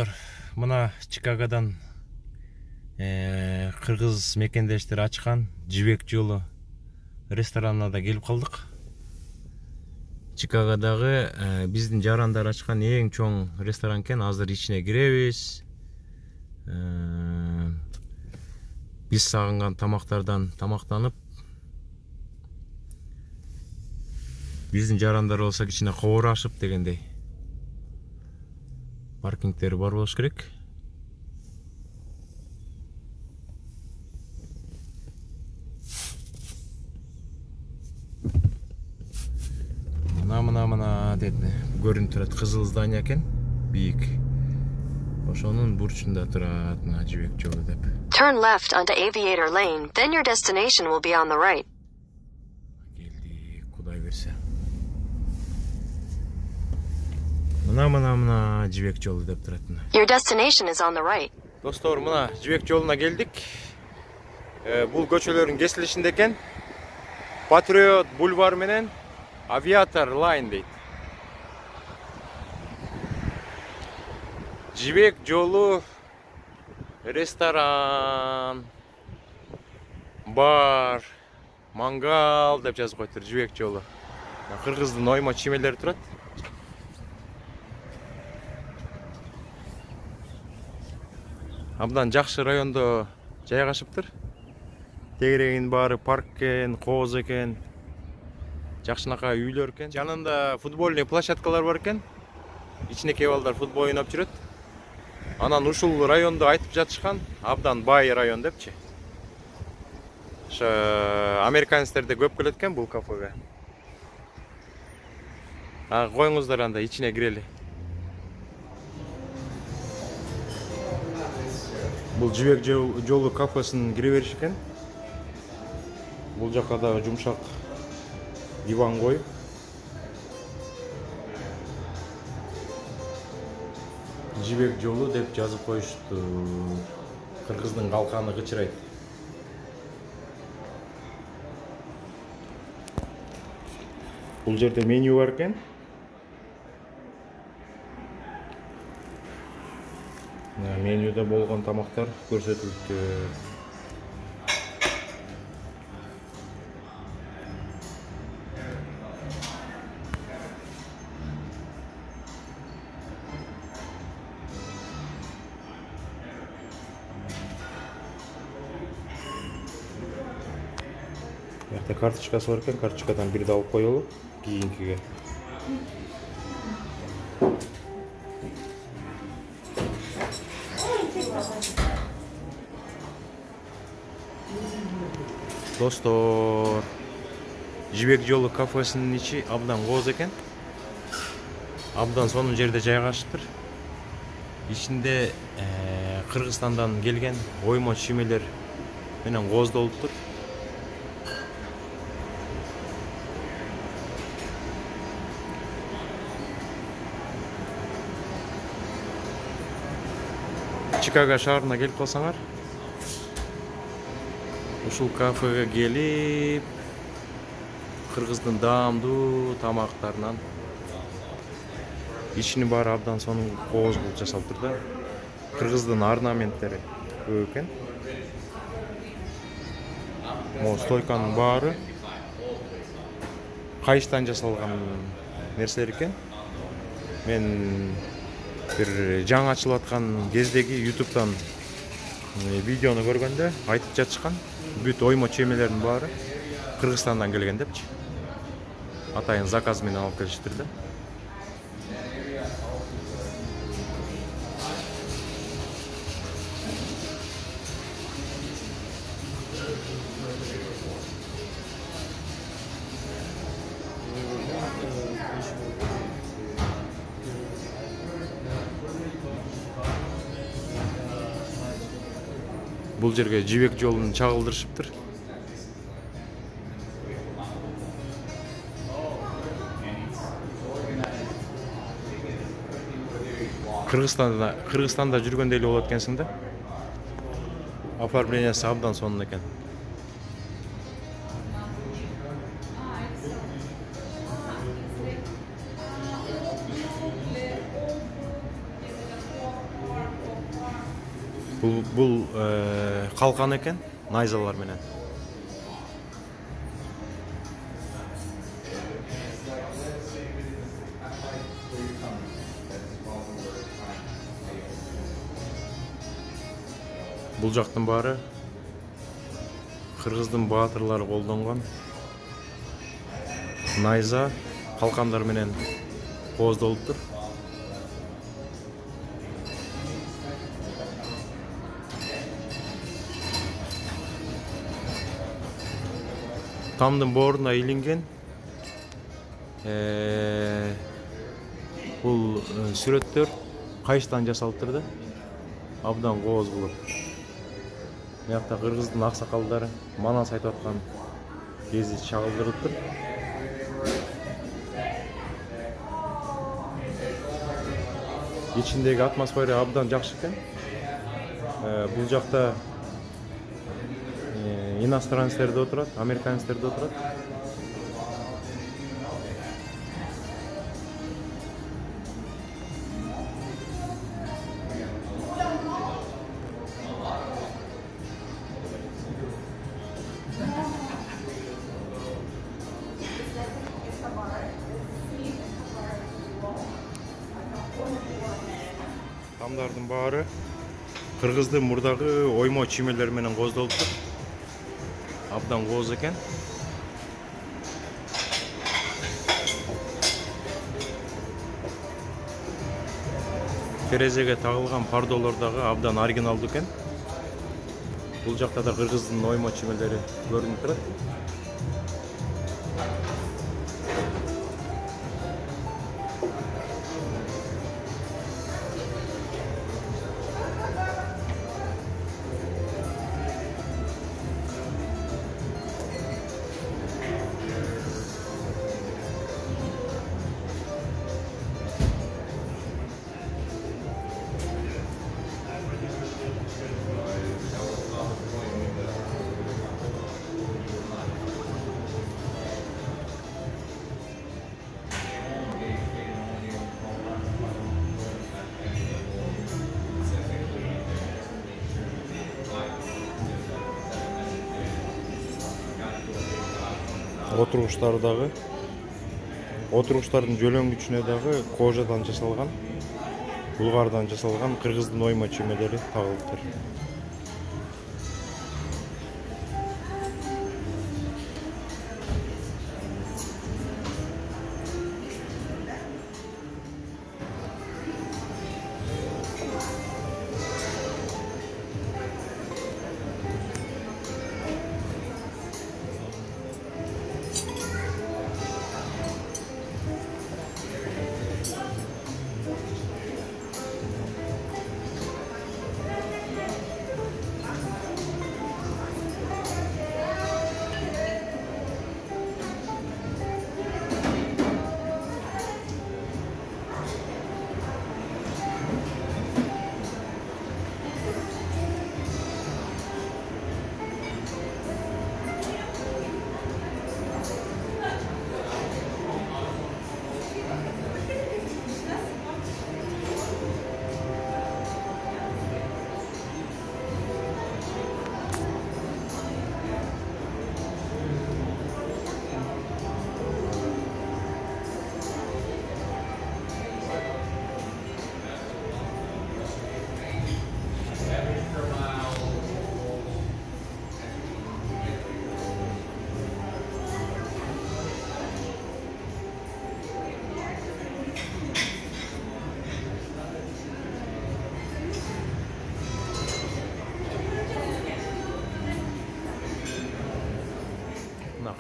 Достор, мына Чикагодан кыргыз мекендештер ачкан Жибек жолу ресторанына да келип калдык. Чикагодагы биздин жарандар ачкан эң чоң ресторан экен. Азыр ичине киребиз. Биз сагынган тамактардан тамактанып, биздин жарандар болсо кичине кобурашып дегендей. Паркингтери бар болуш керек. Мына дедне көрүнүп турат, кызыл здание экен, бийик. Ошонун бурчунда турат мына Жибек жолу деп. Turn left onto Aviator Lane, then your destination will be on the right. Келдик, Кудай берсе. Мына Жибек жолу деп турат. Your destination is on the right. Достор, мына Жибек жолуна келдик. Бул көчөлөрдүн кесилишинде экен. Патриот бульвар менен Aviator Line дейт. Жибек жолу ресторан, бар, мангал деп жазып коюптур. Жибек жолу. Кыргыздын оймо чимелери турат. Абдан жакшы райондо жайгашыптыр. Тегерегин баары парк экен, кооз экен. Жакшынакай үйлөр экен. Жанында футбольный площадкалар бар экен. Ичинекей балдар футбол ойноп жүрөт. Анан ушул райондо айтып жатышкан, абдан бай район депчи. Ошо американецтер да көп келет экен бул кафеге. Коюңуздар анда ичине кирели. Бул Жибек жолу кафесинин кире бериши экен. Бул жака да жумшак диван коюп. Жибек жолу деп жазып коюшту. Кыргыздын калканы кычырайт. Бул жерде меню бар экен. Менюда болгон тамактар көрсөтүлүптү. Бuyakta карточкасы бар экен, карточкадан бирди алып коелу кийинкиге. Достор, Жибек жолу кафесинин ичи абдан кооз экен. Абдан сонун жерде жайгашыптыр. Ичинде Кыргызстандан келген оймо чимелер менен кооздолуптур. Чикаго шаарына келип калсаңар, ушул кафеге келип, кыргыздын даамдуу тамактарынан ичини баары абдан сонун кооз кылып жасалыптыр да. Кыргыздын орнаменттери көп экен. Могу стойканын баары кайыштан жасалган нерселер экен. Мен бир жаңы ачылып аткан кездеги YouTube'дан видеону көргөндө айтып жатышкан, бүт оймо чемелердин баары Кыргызстандан келген депчи. Атайын заказ менен алып келиштир да. Бул жерге Жибек жолун чагылдырышыптыр. Кыргызстанда жүргөндөй эле болот экенсиң да. Оформлениясы абдан сонун экен. Бул калкан экен, найзалар менен. Бул жактын баары кыргыздын баатырлары колдонгон найза, калкандар менен кооздолуптур. Тамдын бооруна илинген бул сүрөттөр кайчтан жасалыптыр да, абдан кооз кылып. Мыякта кыргыздын аксакалдары манас айтып аткан кези чагылдырылыптыр. İçindeki atmosferi abdan жакшы экен. Бул жакта иностранецтер да отурат, американецтер да отурат. Тамдардын баары кыргыздын мурдагы оймо чимелер менен кооздолуптур. Абдан кооз экен. Терезеге тагылган пардолор дагы абдан оригиналдуу экен. Бул жакта да кыргыздын оймо чимелери көрүнүп турат. Отуруштардын жөлөнгүчүнө дагы кожадан жасалган, булгардан жасалган кыргыздын оймо чимелери тагылыптыр.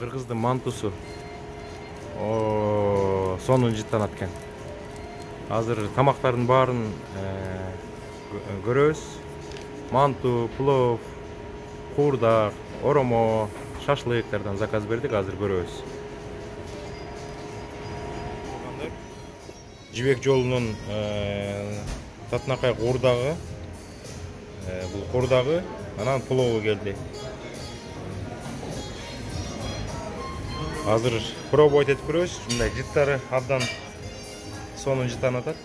Кыргыздын мантусу сонун жыттанат экен. Азыр тамактардын баарын көрөбүз. Манту, плов, куурдак, оромо, шашлыктардан заказ бердик, азыр көрөбүз. Жибек жолунун Татнакай куурдагы, бул куурдагы, анан плову келди. Азыр пробовать этип көрөбүз. Мындай жыттары абдан сонун жыттанып атат.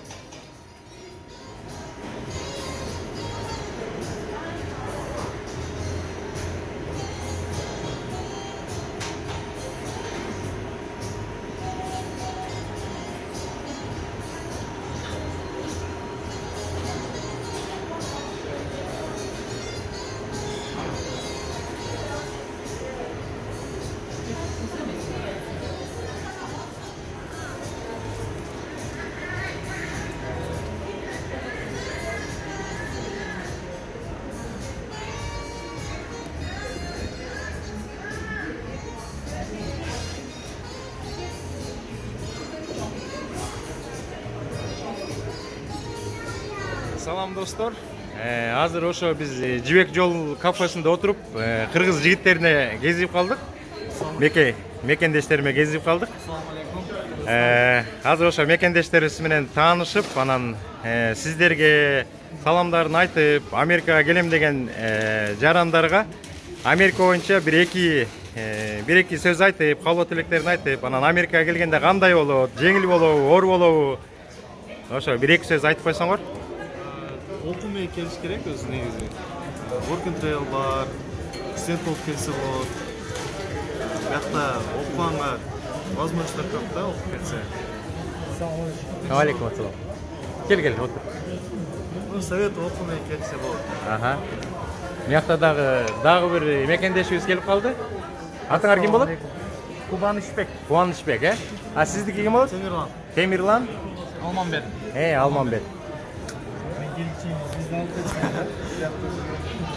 Салам достор. Азыр ошо биз Жибек жол кафесинде отуруп, кыргыз жигиттерине кезип калдык. Мекендештериме кезип калдык. Азыр ошо мекендештерибиз менен таанышып, анан сиздерге саламдарын айтып, Америкага келем деген жарандарга Америка боюнча бир эки сөз айтып, каалоо тилектерин айтып, анан Америкага келгенде кандай болот, жеңил болобу, оор болобу? Ошо бир эки сөз айтып койсоңор. Окуу менен келиш керек өзү негизи. Work and travel бар, студент болуп келсе болот. Биякта окуганга возможностьтор көп да, окуп кетсе. Алейкум ассалам. Кел, отур. Совет окуу менен келсе болот. Аха. Биякта дагы бир мекендешибиз келип калды. Атыңар ким болот? Кубанычбек. Кубанычбек, А сиздики ким болот? Темирлан. Темирлан. Алманбек. Алманбек.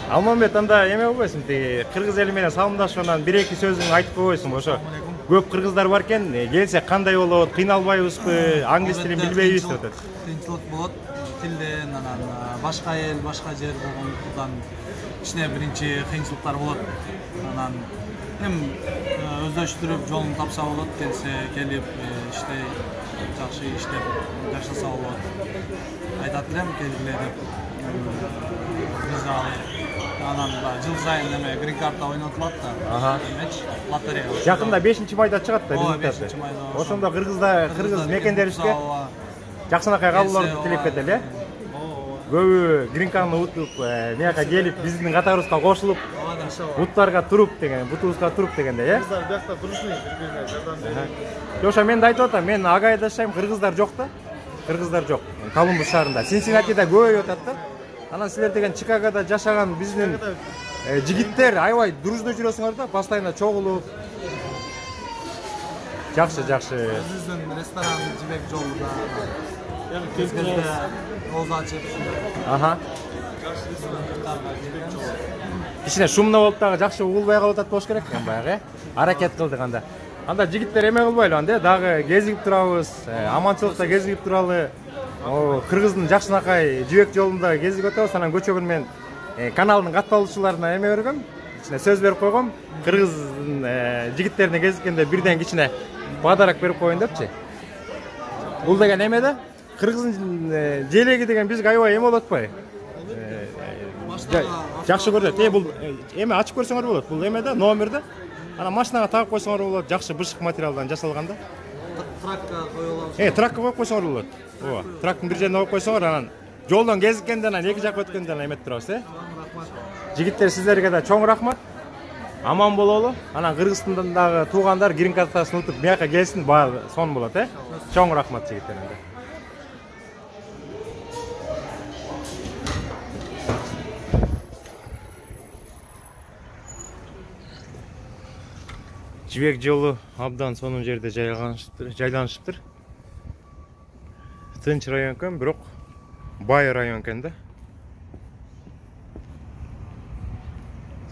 Алманбек, анда эме болбойсуң, тиги кыргыз эли менен салымдашып анан бир эки сөзүң айтып койбойсуң. Ошо көп кыргыздар бар экен, келсе кандай болот, кыйналбайбызбы, англис тилин билбейбиз деп атат. Кыйынчылык болот, тилден, анан башка эл, башка жер болгондуктан кичине биринчи кыйынчылыктар болот. Анан өздөштүрүп жолун тапса болот, келип иштей, жакшы иштеп жашаса болот. Айтат элем келгиле деп. Биз анан жыл сайын эме грин карта ойнотулат да. Лотерея. Жакында 5-майда чыгат да результаты. Ошондо кыргыз мекендерибизге жакшынакай калууларды тилеп кетели, э? Көбү грин картаны утуп, мияка келип, биздин катарыбызга кошулуп, буттарга туруп деген, бутубузга туруп дегендей, э? Кыргыздар биякта турушмай бир-бирине жардам берип. Ошо мен да айтып атам, мен Агайда жашайм, кыргыздар жок да. Кыргыздар жок. Колумбус шаарында, Синсинатида көбөйүп атат да. Анан силер деген Чикагода жашаган биздин жигиттер аябай дружно жүрөсүңөр да, постоянно чогулуп. Жакшы. Биздин ресторан Жибек жолунда. Кезде оозу ачып. Аха. Кичине шумно болуп дагы жакшы угулбай калып атат болуш керек экен баягы, э? Аракет кылдык анда. Анда жигиттер эме кылбайлы анда, дагы кезигип турабыз, аманчылыкта кезигип туралы. Кыргыздын жакшынакай Жибек жолунда кезигип өтөбүз, анан көчөгүн мен каналдын катталуучуларына эме бергөм, кичине сөз берип койгом. Кыргыздын жигиттерине кезиккенде бирден кичине подарок берип коеюн депчи. Бул деген эме да, кыргыздын желеги деген бизге аябай эме болуп атпайбы? Жакшы көрүнөт. Бул эме ачып көрсөңөр болот. Бул эме да, номер да. Анан машинага тагып койсоңор болот, жакшы бышык материалдан жасалган да. Тракка коюп алабыз. Тракка коюп койсоңор болот. Ооба, трактын бир жерине коюп койсоңор, анан жолдон кезиккенде анан эки жакка өткөндө анан эметип турабыз, э? Жигиттер, сиздерге да чоң рахмат. Аман бололу. Анан Кыргызстандан дагы туугандар грин картасын утуп бияка келсин, баары сон болот, э? Чоң рахмат жигиттерге. Жибек жолу абдан сонун жерде жайланышыптыр. Тынч район экен, бирок бай район экен да.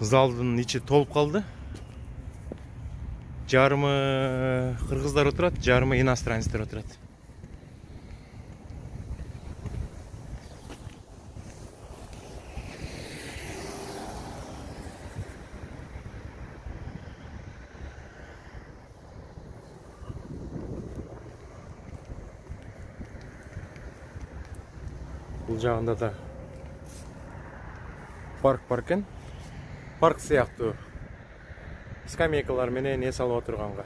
Залдын ичи толуп калды. Жарымы кыргыздар отурат, жарымы иностранецтер отурат. Бул жагында да парк бар экен. Парк сыяктуу скамейкалар менен эс алып отурганга.